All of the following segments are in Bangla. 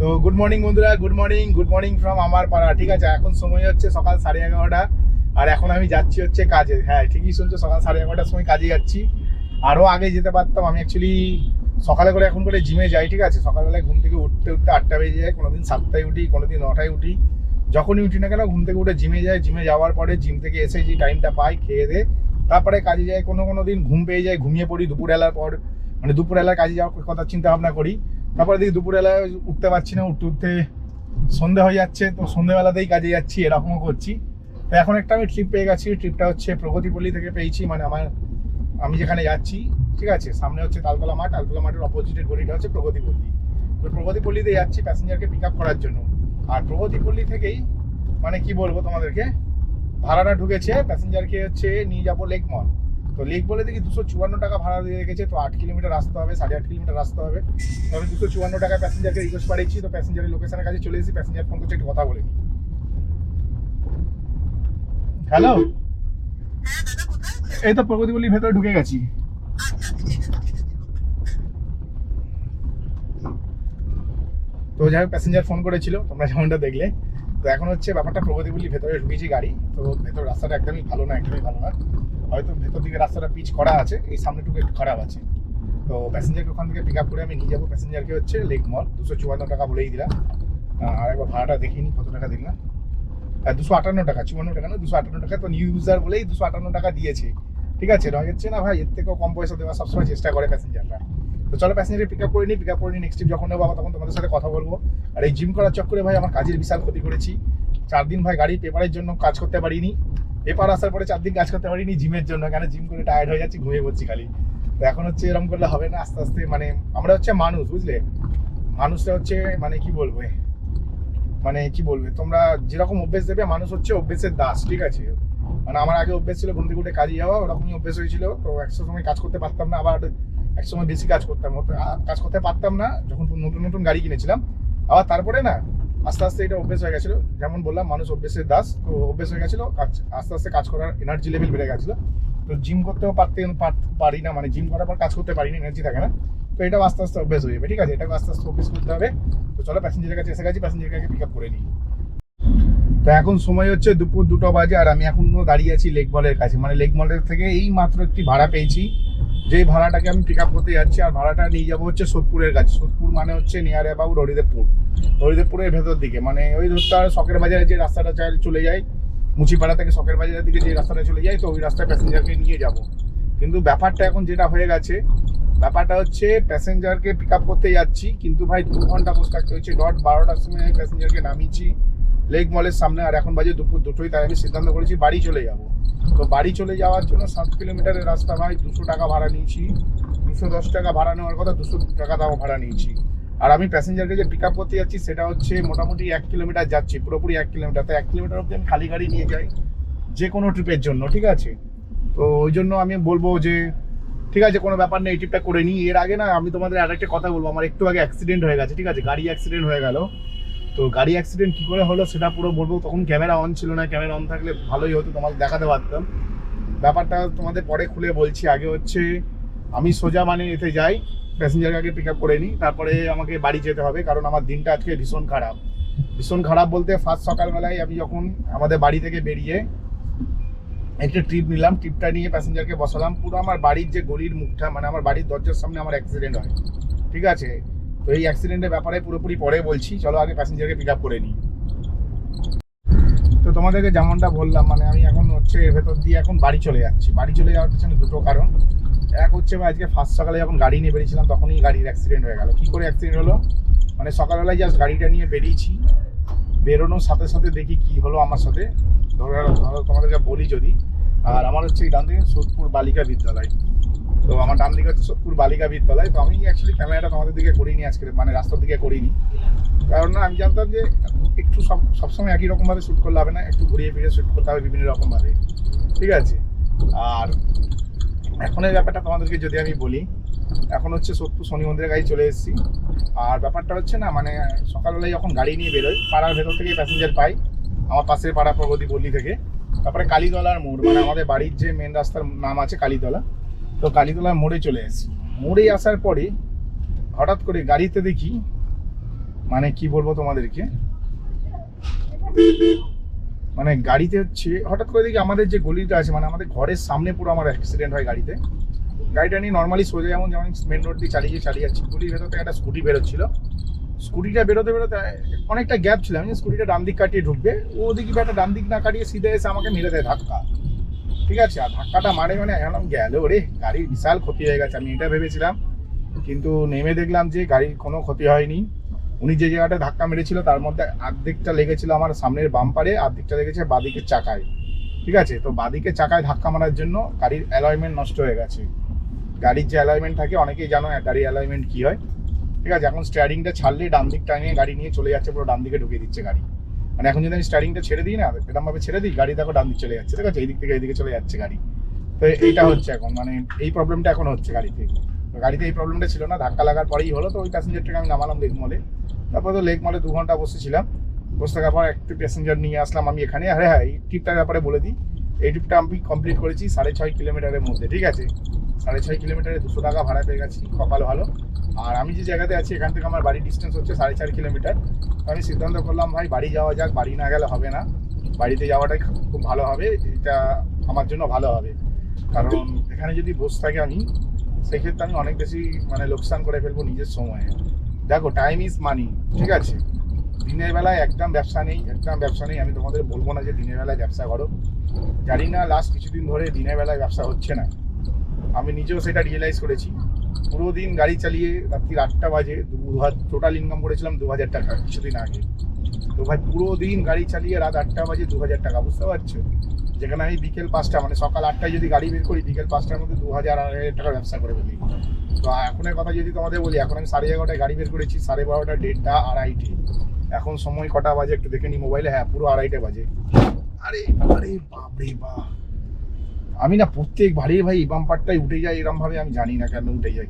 তো গুড মর্নিং বন্ধুরা, গুড মর্নিং ফ্রম আমার পাড়া। ঠিক আছে, এখন সময় হচ্ছে সকাল 11:30, আর এখন আমি যাচ্ছি হচ্ছে কাজে। হ্যাঁ, ঠিকই শুনছো, সকাল 11:30টার সময় কাজে যাচ্ছি। আরও আগে যেতে পারতাম। আমি অ্যাকচুয়ালি সকালে করে এখন করে জিমে যাই। ঠিক আছে, সকালবেলায় ঘুম থেকে উঠতে 8টা বেজে যায়, কোনোদিন 7টায় উঠি, কোনোদিন 9টায় উঠি। যখনই উঠি না কেন ঘুম থেকে উঠে জিমে যাই। জিমে যাওয়ার পরে জিম থেকে এসে যে টাইমটা পাই খেয়ে দে, তারপরে কাজে যাই। কোনো দিন ঘুম পেয়ে যায়, ঘুমিয়ে পড়ি দুপুরবেলার পর, মানে দুপুরবেলায় কাজে যাওয়ার কথা চিন্তা ভাবনা করি। তারপরে দেখি দুপুরবেলায় উঠতে পারছি না, উঠতে সন্ধে হয়ে যাচ্ছে, তো সন্ধেবেলাতেই কাজে যাচ্ছি, এরকমও করছি। তো এখন একটা আমি ট্রিপ পেয়ে গেছি। ট্রিপটা হচ্ছে প্রগতিপল্লী থেকে পেয়েছি, মানে আমি যেখানে যাচ্ছি। ঠিক আছে, সামনে হচ্ছে তালতলা মাঠের অপোজিটের গলিটা হচ্ছে প্রগতিপল্লী। তো প্রগতিপল্লীতে যাচ্ছি প্যাসেঞ্জারকে পিক আপ করার জন্য। আর প্রগতিপল্লী থেকেই মানে কি বলবো তোমাদেরকে, ভাড়াটা ঢুকেছে প্যাসেঞ্জারকে হচ্ছে নিয়ে যাবো লেক মল। তো লেক বলে দেখি 254 টাকা ভাড়া দিয়ে রেখেছে। তো 8 কিলোমিটার আসতে হবে, 8.5 কিলোমিটার আসতে হবে। তো আমি 254 টাকায় প্যাসেঞ্জারকে রিকোয়েস্ট পাঠিয়েছি। তো প্যাসেঞ্জারের লোকেশনের কাছে চলে এসেছি। প্যাসেঞ্জার ফোন করছে, একটু কথা বলে নিই। হ্যালো, এই তো প্রগতিপল্লীর ভেতরে ঢুকে গেছি। তো যাই হোক, প্যাসেঞ্জার ফোন করেছিল, তোমরা যেমনটা দেখলে। তো এখন হচ্ছে ব্যাপারটা, প্রগতিপল্লীর ভেতরে ঢুকেছি গাড়ি। তো ভেতর রাস্তাটা একদমই ভালো না। হয়তো ভেতর দিকে রাস্তাটা পিচ করা আছে, এই সামনেটুকু একটু খারাপ আছে। তো প্যাসেঞ্জারকে ওখান থেকে পিক আপ করে আমি নিয়ে যাবো প্যাসেঞ্জারকে হচ্ছে লেক মল। 254 টাকা বলেই দিলাম। আর একবার ভাড়াটা দেখিনি কত টাকা দেখলাম। 258 টাকা, 54 টাকা না, 258 টাকা। তো নিউ ইউজার বলেই 258 টাকা দিয়েছে। ঠিক আছে, রয়ে যাচ্ছে না ভাই, এর থেকেও কম পয়সা দেওয়ার সবসময় চেষ্টা করে প্যাসেঞ্জাররা। তো চলো প্যাসেঞ্জারকে পিক আপ করে নিই। নেক্সট ট্রিপ যখন নেবো তখন তোমাদের সাথে কথা বলবো। আর এই জিম করার চক্করে ভাই আমার কাজের বিশাল ক্ষতি করেছি। 4 দিন ভাই গাড়ি পেপারের জন্য কাজ করতে পারিনি। পেপার আসার পরে 4 দিন কাজ করতে পারিনি জিমের জন্য, কেন জিম করে টায়ার্ড হয়ে যাচ্ছি, ঘুমিয়ে পড়ছি খালি। তো এখন হচ্ছে এরকম করলে হবে না, আস্তে আস্তে মানে আমরা হচ্ছে মানুষ, বুঝলে, মানুষটা হচ্ছে মানে কি বলবে তোমরা, যেরকম অভ্যেস দেবে মানুষ হচ্ছে অভ্যেসের দাস। ঠিক আছে, মানে আমার আগে অভ্যেস ছিল ঘুম থেকে উঠে কাজে যাওয়া, ওরকমই অভ্যেস হয়েছিল। তো একশো সময় কাজ করতে পারতাম না, আবার এক সময় বেশি কাজ করতে পারতাম না যখন নতুন গাড়ি কিনেছিলাম। আবার তারপরে না আস্তে আস্তে এটা অভ্যেস হয়ে গেছিলো। যেমন বললাম, মানুষ অভ্যেসের দাস। তো অভ্যেস হয়ে গেছিলো, আস্তে আস্তে কাজ করার এনার্জি লেভেল বেড়ে গেছিলো। তো জিম করতেও পারি না, মানে জিম করার পর কাজ করতে পারি না, এনার্জি থাকে না। তো এটাও আস্তে আস্তে অভ্যেস হয়ে যাবে। ঠিক আছে, এটাকে আস্তে আস্তে অভ্যেস করতে হবে। তো চলো প্যাসেঞ্জারের কাছে এসে গেছি, প্যাসেঞ্জারকে পিক আপ করে নিই। তো এখন সময় হচ্ছে দুপুর 2টো বাজে, আর আমি এখনো দাঁড়িয়ে আছি লেক মলের কাছে। মানে লেক মলের থেকে এই মাত্র একটি ভাড়া পেয়েছি, যেই ভাড়াটাকে আমি পিক আপ করতে যাচ্ছি। আর ভাড়াটা নিয়ে যাবো হচ্ছে সোদপুরের কাছে। সোদপুর মানে হচ্ছে নিয়ার অ্যাবাউট হরিদেবপুরের ভেতর দিকে, মানে ওই ধরতে আর শখের বাজারে যে রাস্তাটা চলে যায়, মুচিপাড়া থেকে শখের বাজারের দিকে যে রাস্তাটা চলে যায়, তো ওই রাস্তায় প্যাসেঞ্জারকে নিয়ে যাব। কিন্তু ব্যাপারটা এখন যেটা হয়ে গেছে, ব্যাপারটা হচ্ছে প্যাসেঞ্জারকে পিক আপ করতে যাচ্ছি, কিন্তু ভাই 2 ঘন্টা বসে থাকতে হচ্ছে। 12টার সময় আমি প্যাসেঞ্জারকে নামিয়েছি লেক মলের সামনে, আর এখন বাজে দুপুর 2টোই। তাই আমি সিদ্ধান্ত করেছি বাড়ি চলে যাব। তো বাড়ি চলে যাওয়ার জন্য 7 কিলোমিটারের রাস্তা ভাই, 200 টাকা ভাড়া নিয়েছি। 210 টাকা ভাড়া নেওয়ার কথা, 200 টাকা দাম ভাড়া নিয়েছি। আর আমি প্যাসেঞ্জারকে যে পিক আপ করতে যাচ্ছি সেটা হচ্ছে মোটামুটি 1 কিলোমিটার যাচ্ছি, পুরোপুরি 1 কিলোমিটার। তো 1 কিলোমিটার অব্দি আমি খালি গাড়ি নিয়ে যাই যে কোনো ট্রিপের জন্য। ঠিক আছে, তো ওই জন্য আমি বলবো যে ঠিক আছে, কোনো ব্যাপার নেই, এই ট্রিপটা করে নিই। এর আগে না আমি তোমাদের আরেকটা কথা বলবো, আমার একটু আগে অ্যাক্সিডেন্ট হয়ে গেছে। ঠিক আছে, গাড়ি অ্যাক্সিডেন্ট হয়ে গেল। তো গাড়ি অ্যাক্সিডেন্ট কী করে হলো সেটা পুরো বলবো। তখন ক্যামেরা অন ছিল না, ক্যামেরা অন থাকলে ভালোই হতো, তোমাকে দেখাতে পারতাম। ব্যাপারটা তোমাদের পরে খুলে বলছি। আগে হচ্ছে আমি সোজা মানে এতে যাই, প্যাসেঞ্জারকে আগে পিক আপ করে নিই, তারপরে আমাকে বাড়ি যেতে হবে। কারণ আমার দিনটা আজকে ভীষণ খারাপ বলতে, ফার্স্ট সকালবেলায় আমি যখন আমাদের বাড়ি থেকে বেরিয়ে একটা ট্রিপ নিলাম, ট্রিপটা নিয়ে প্যাসেঞ্জারকে বসালাম, পুরো আমার বাড়ির যে গলির মুখটা, মানে আমার বাড়ির দরজার সামনে আমার অ্যাক্সিডেন্ট হয়। ঠিক আছে, তো এই অ্যাক্সিডেন্টের ব্যাপারে পুরোপুরি পরে বলছি। চলো আগে প্যাসেঞ্জারকে পিক আপ করে নিই। তো তোমাদেরকে যেমনটা বললাম, মানে আমি এখন হচ্ছে এর ভেতর দিয়ে এখন বাড়ি চলে যাচ্ছি। বাড়ি চলে যাওয়ার পিছনে 2টো কারণ। এক হচ্ছে আজকে ফার্স্ট সকালে যখন গাড়ি নিয়ে বেরিয়েছিলাম তখনই গাড়ির অ্যাক্সিডেন্ট হয়ে গেল। কী করে অ্যাক্সিডেন্ট হলো, মানে সকালবেলায় জাস্ট গাড়িটা নিয়ে বেরিয়েছি, বেরোনোর সাথে সাথে দেখি কি হলো আমার সাথে। ধরো তোমাদেরকে বলি যদি, আর আমার হচ্ছে ডান দিকে সোদপুর বালিকা বিদ্যালয়। তো আমার ডান দিকে হচ্ছে সোদপুর বালিকা বিদ্যালয়। তো আমি অ্যাকচুয়ালি ক্যামেরাটা তোমাদের দিকে করিনি আজকে, মানে রাস্তার দিকে করিনি, কারণ না আমি জানতাম যে একটু সবসময় একই রকমভাবে শ্যুট করলে হবে না, একটু ঘুরিয়ে ফিরে শ্যুট করতে হবে বিভিন্ন রকমভাবে। ঠিক আছে, আর এখনের ব্যাপারটা তোমাদেরকে যদি আমি বলি, এখন হচ্ছে সোদপুর শনি মন্দিরের কাছে চলে এসেছি। আর ব্যাপারটা হচ্ছে না, মানে সকালবেলায় যখন গাড়ি নিয়ে বেরোই, পাড়ার ভেতর থেকে প্যাসেঞ্জার পাই, আমার পাশের পাড়া প্রগতিপল্লী থেকে। তারপরে কালীতলার মোড়, মানে আমাদের বাড়ির যে মেন রাস্তার নাম আছে কালীতলা, তো কালীতলার মোড়ে চলে এসেছি। মোড়ে আসার পরে হঠাৎ করে গাড়িতে দেখি মানে কি বলবো তোমাদেরকে, মানে গাড়িতে হচ্ছে হঠাৎ করে দেখি আমাদের যে গলিটা আছে, মানে আমাদের ঘরের সামনে পুরো আমার অ্যাক্সিডেন্ট হয় গাড়িতে। গাড়িটা নিয়ে নর্মালি সোজা যেমন মেন রোড দিয়ে চালিয়ে যাচ্ছি, গলির ভেতর থেকে একটা স্কুটি বেরোচ্ছিল। স্কুটিটা বেরোতে বেরোতে অনেকটা গ্যাপ ছিল, আমি স্কুটিটা ডান দিক কাটিয়ে ঢুকবে, ও দিকে একটা ডান দিক না কাটিয়ে সিধে এসে আমাকে মেরে দেয় ধাক্কা। ঠিক আছে, আর ধাক্কাটা মারে মানে এখন গেল রে, গাড়ির বিশাল ক্ষতি হয়ে গেছে, আমি এটা ভেবেছিলাম। কিন্তু নেমে দেখলাম যে গাড়ির কোনো ক্ষতি হয়নি। উনি যে জায়গাটা ধাক্কা মেরেছিল তার মধ্যে অর্ধেকটা লেগেছিল আমার সামনের বাম্পারে, অর্ধেকটা লেগেছে বাদিকের চাকায়। ঠিক আছে, তো বাদিকের চাকায় ধাক্কা মারার জন্য গাড়ির অ্যালাইনমেন্ট নষ্ট হয়ে গেছে। গাড়ির যে অ্যালাইনমেন্ট থাকে, অনেকেই জানো গাড়ির অ্যালাইনমেন্ট কী হয়। ঠিক আছে, এখন স্টিয়ারিংটা ছাড়লে ডান দিকটা নিয়ে গাড়ি নিয়ে চলে যাচ্ছে, পুরো ডান দিকে ঢুকিয়ে দিচ্ছে গাড়ি। মানে এখন যদি আমি স্টিয়ারিংটা ছেড়ে দিই না, এরকমভাবে ছেড়ে দিই, গাড়ি দেখো ডান দিকে চলে যাচ্ছে। ঠিক আছে, এই দিক থেকে এইদিকে চলে যাচ্ছে গাড়ি। তো এইটা হচ্ছে এখন, মানে এই প্রবলেমটা এখন হচ্ছে গাড়িতে। গাড়িতে এই প্রবলেমটা ছিল না, ধাক্কা লাগার পরেই হলো। তো ওই প্যাসেঞ্জারটাকে আমি নামালাম লেক মলে। তারপর তো লেক মলে 2 ঘন্টা বসেছিলাম। বসে থাকার পর একটু প্যাসেঞ্জার নিয়ে আসলাম আমি এখানে। আরে হ্যাঁ, এই ট্রিপটার ব্যাপারে বলে দিই, এই ট্রিপটা আমি কমপ্লিট করেছি 6.5 কিলোমিটারের মধ্যে। ঠিক আছে, 6.5 কিলোমিটারে 200 টাকা ভাড়া পেয়ে গেছি, কপাল ভালো। আর আমি যে জায়গাতে আছি এখান থেকে আমার বাড়ির ডিস্টেন্স হচ্ছে 4.5 কিলোমিটার। তো আমি সিদ্ধান্ত করলাম ভাই বাড়ি যাওয়া যাক, বাড়ি না গেলে হবে না, বাড়িতে যাওয়াটাই খুব ভালো হবে, এটা আমার জন্য ভালো হবে। কারণ এখানে যদি বসে থাকি আমি, সেক্ষেত্রে আমি অনেক বেশি মানে লোকসান করে ফেলবো নিজের সময়ে। দেখো, টাইম ইজ মানি। ঠিক আছে, দিনের বেলায় একদম ব্যবসা নেই, একদম ব্যবসা নেই। আমি তোমাদের বলবো না যে দিনের বেলায় ব্যবসা করো, জানি না লাস্ট কিছুদিন ধরে দিনের বেলায় ব্যবসা হচ্ছে না, আমি নিজেও সেটা রিয়েলাইজ করেছি। পুরো দিন গাড়ি চালিয়ে রাত্রি 8টা বাজে টোটাল ইনকাম করেছিলাম 2000 টাকা কিছুদিন আগে। তো ভাই পুরো দিন গাড়ি চালিয়ে রাত 8টা বাজে 2000 টাকা, বুঝতে পারছো? যেখানে আমি বিকেল 5টা মানে সকাল 8টায় যদি গাড়ি বের করি, বিকেল 5টার মধ্যে 2000 2,500 টাকার ব্যবসা করে ফেলি। তো এখনের কথা যদি তোমাদের বলি, এখন আমি 11:30টায় গাড়ি বের করেছি, 12:30, 1:30, 2:30। এখন সময় কটা বাজে একটু দেখে নি মোবাইলে, হ্যাঁ পুরো 2:30 বাজে। আরে আরে বাপরে বাপ, আমি না প্রত্যেক ভাই বাম্পারটাই উঠে যায় এরকম ভাবে, আমি জানি না কেন উঠে যাই।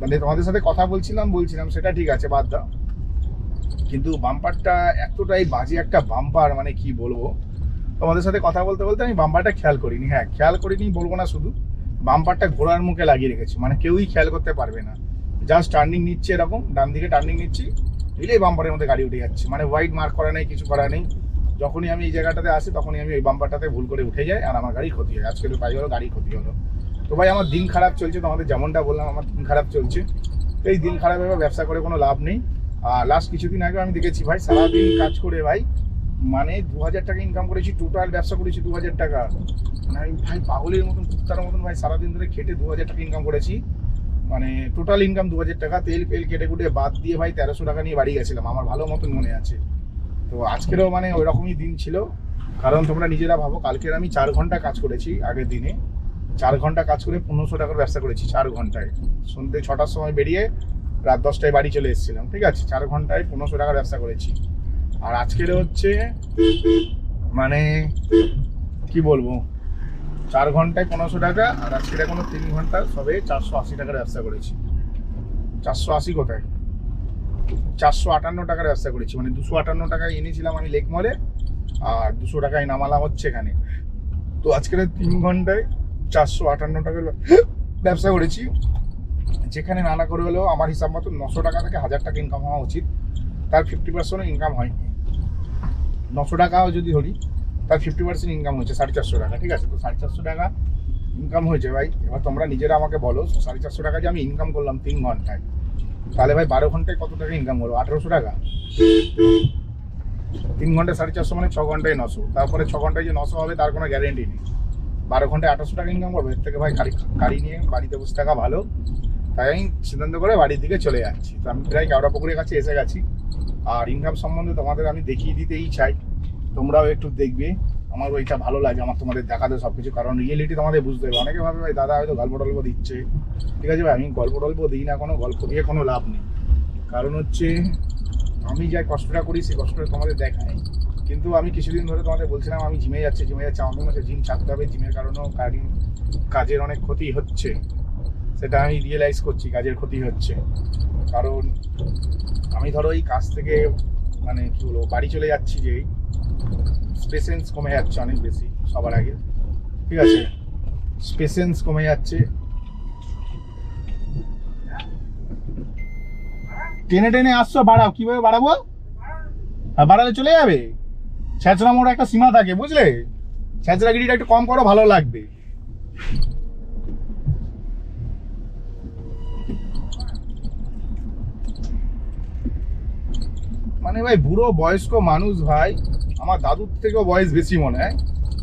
মানে তোমাদের সাথে কথা বলছিলাম সেটা ঠিক আছে, বাদ দাও। কিন্তু বাম্পারটা এতটাই বাজে একটা বাম্পার, মানে কি বলবো, তোমাদের সাথে কথা বলতে বলতে আমি বাম্পারটা খেয়াল করিনি। হ্যাঁ, খেয়াল করিনি বলবো না, শুধু বাম্পারটা ঘোড়ার মুখে লাগিয়ে রেখেছি, মানে কেউই খেয়াল করতে পারবে না। জাস্ট টার্নিং নিচ্ছে এরকম, ডান দিকে টার্নিং নিচ্ছি, দিলেই বাম্পারের মধ্যে গাড়ি উঠে যাচ্ছে। মানে হোয়াইট মার্ক করা নেই, কিছু করা নেই। যখনই আমি এই জায়গাটাতে আসি তখনই আমি ওই বাম্পারটাতে ভুল করে উঠে যাই, আর আমার গাড়ি ক্ষতি হয়। আজকে তো তাই হলো, গাড়ি ক্ষতি হলো। তো ভাই আমার দিন খারাপ চলছে, তোমাদের যেমনটা বললাম আমার দিন খারাপ চলছে। তো এই দিন খারাপ এবার ব্যবসা করে কোনো লাভ নেই। আর লাস্ট কিছুদিন আগে আমি দেখেছি ভাই, সারাদিন কাজ করে ভাই মানে 2000 টাকা ইনকাম করেছি, টোটাল ব্যবসা করেছি 2000 টাকা। মানে আমি ভাই পাগলের মতন, কুত্তার মতন ভাই সারাদিন ধরে খেটে 2000 টাকা ইনকাম করেছি। মানে টোটাল ইনকাম 2000 টাকা, তেল ফেল কেটে কুটে বাদ দিয়ে ভাই 1300 টাকা নিয়ে বাড়ি গেছিলাম, আমার ভালো মতন মনে আছে। তো আজকেরও মানে ওই রকমই দিন ছিল। কারণ তোমরা নিজেরা ভাবো, কালকের আমি 4 ঘন্টা কাজ করেছি, আগের দিনে 4 ঘন্টা কাজ করে 1500 টাকার ব্যবসা করেছি 4 ঘন্টায়। সন্ধ্যে 6টার সময় বেরিয়ে রাত 10টায় বাড়ি চলে এসেছিলাম। ঠিক আছে, 4 ঘন্টায় 1500 টাকার ব্যবসা করেছি। আর আজকের হচ্ছে মানে কি বলবো, 4 ঘন্টায় 1500 টাকা, আর আজকের এখনো 3 ঘন্টা সবে 480 টাকার ব্যবসা করেছি। 480 কোথায়, 458 টাকার ব্যবসা করেছি। মানে 258 টাকায় এনেছিলাম আমি লেক মলে, আর 200 টাকায় নামালাম হচ্ছে এখানে। তো আজকের 3 ঘন্টায় 458 টাকার ব্যবসা করেছি, যেখানে নানা করে হলেও আমার হিসাব মতো 900 টাকা থেকে 1000 টাকা ইনকাম হওয়া উচিত। তার 50% ইনকাম হয়নি। 900 টাকাও যদি ধরি, তার 50% ইনকাম হয়েছে 450 টাকা। ঠিক আছে, তো 450 টাকা ইনকাম হয়েছে ভাই। এবার তোমরা নিজেরা আমাকে বলো, 450 টাকা যে আমি ইনকাম করলাম 3 ঘন্টায়, তাহলে ভাই 12 ঘন্টায় কত টাকা ইনকাম হলো? 1800 টাকা। 3 ঘন্টায় 450 মানে 6 ঘন্টায় 900, তারপরে 6 ঘন্টায় যে 900 হবে তার কোনো গ্যারেন্টি নেই। 12 ঘন্টায় 1800 টাকা ইনকাম করবো, এর থেকে ভাই গাড়ি নিয়ে বাড়িতে বসে থাকা ভালো। তাই আমি সিদ্ধান্ত করে বাড়ির দিকে চলে যাচ্ছি। তো আমি প্রায় কেওড়া পুকুরের কাছে এসে গেছি। আর ইনকাম সম্বন্ধে তোমাদের আমি দেখিয়ে দিতেই চাই, তোমরাও একটু দেখবে। আমার ওইটা ভালো লাগে, আমার তোমাদের দেখাতে সব কিছু, কারণ রিয়েলিটি তোমাদের বুঝতে হবে। অনেকে ভাবে ভাই দাদা হয়তো গল্প টল্প দিচ্ছে, ঠিক আছে ভাই, আমি গল্প টল্প দিই না, কোনো গল্প দিয়ে কোনো লাভ নেই। কারণ হচ্ছে আমি যা কষ্টটা করি সেই কষ্টটা তোমাদের দেখাই। কিন্তু আমি কিছুদিন ধরে তোমাদের বলছিলাম আমি জিমে যাচ্ছি, আমার মনে হচ্ছে জিম ছাড়তে হবে, জিমের কারণেও কাজের অনেক ক্ষতি হচ্ছে, সেটা আমি রিয়েলাইজ করছি, কাজের ক্ষতি হচ্ছে। কারণ আমি ধরো এই কাজ থেকে মানে কি বলবো বাড়ি চলে যাচ্ছি, যে পেশেন্স কমে যাচ্ছে অনেক বেশি সবার আগে। ঠিক আছে, পেশেন্স কমে যাচ্ছে, টেনে টেনে আসছো, বাড়াও। কিভাবে বাড়াবো? আর বাড়ালে চলে যাবে। ছেঁচড়া মোড় একটা সীমা থাকে, বুঝলে? ছেঁচড়াগিরিটা একটু কম করো, ভালো লাগবে। মানে ভাই বুড়ো বয়স্ক মানুষ ভাই, আমার দাদুর থেকেও বয়স বেশি মনে হয়।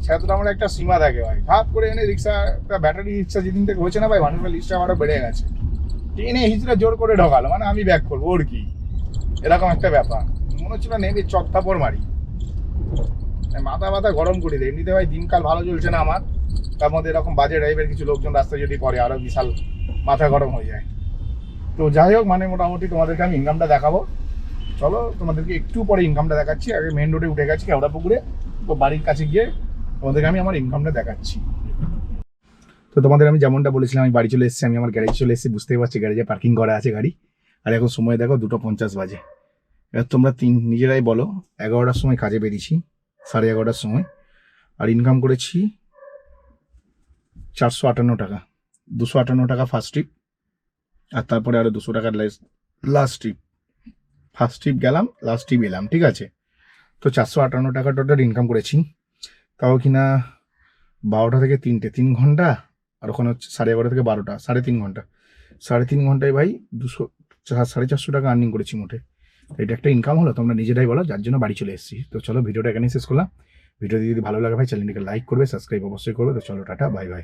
ছেঁচড়া মোড়ে একটা সীমা থাকে ভাই, খাপ করে এনে রিক্সা, একটা ব্যাটারি রিক্সা যেদিন থেকে হয়েছে না ভাই, মানুষের লিস্টটা আমারও বেড়ে গেছে। টেনে হিচড়ে জোর করে ঢোকালো, মানে আমি ব্যাক করবো, ওর কি, এরকম একটা ব্যাপার। মনে হচ্ছিল নেমে চত্থাপড় মারি, মাথা মাথা গরম করে দেয়। এমনিতে ভাই দিনকাল ভালো চলছে না আমার, তার মধ্যে এরকম বাজে টাইপের কিছু লোকজন রাস্তায় যদি পড়ে, আরো বিশাল মাথা গরম হয়ে যায়। তো যাই হোক, মানে মোটামুটি তোমাদেরকে আমি ইনকামটা দেখাবো। চলো তোমাদেরকে একটু পরে ইনকামটা দেখাচ্ছি। আগে মেন রোডে উঠে গেছি কেওড়া পুকুরে, তো বাড়ির কাছে গিয়ে তোমাদেরকে আমি আমার ইনকামটা দেখাচ্ছি। তো তোমাদের আমি যেমনটা বলেছিলাম, আমি বাড়ি চলে এসেছি, আমি আমার গ্যারেজে চলে এসেছি। বুঝতেই পারছি গ্যারেজে পার্কিং করা আছে গাড়ি। আর এখন সময় দেখো 2:50 বাজে। এবার তোমরা নিজেরাই বলো, 11টার সময় কাজে বেরিয়েছি, 11:30টার সময়, আর ইনকাম করেছি 458 টাকা। 258 টাকা ফার্স্ট ট্রিপ, আর তারপরে আরো 200 টাকার লাস্ট ট্রিপ। ফার্স্ট ট্রিপ গেলাম, লাস্ট ট্রিপ এলাম, ঠিক আছে? তো 458 টাকা টোটাল ইনকাম করেছি। তাও কিনা 12টা থেকে 3টে, 3 ঘন্টা। আর ওখানে হচ্ছে 11:30 থেকে 12টা, 3.5 ঘন্টা। 3.5 ঘন্টায় ভাই 450 টাকা আর্নিং করেছি মোটে। এটা একটা ইনকাম হলো, তোমরা নিজেরাই বলো, যার জন্য বাড়ি চলে এসেছি। তো চলো ভিডিওটা এখানেই শেষ করলাম। ভিডিও যদি ভালো লাগে ভাই, চ্যানেলটিকে লাইক করবে, সাবস্ক্রাইব অবশ্যই করবে। তো চলো টাটা, বাই বাই।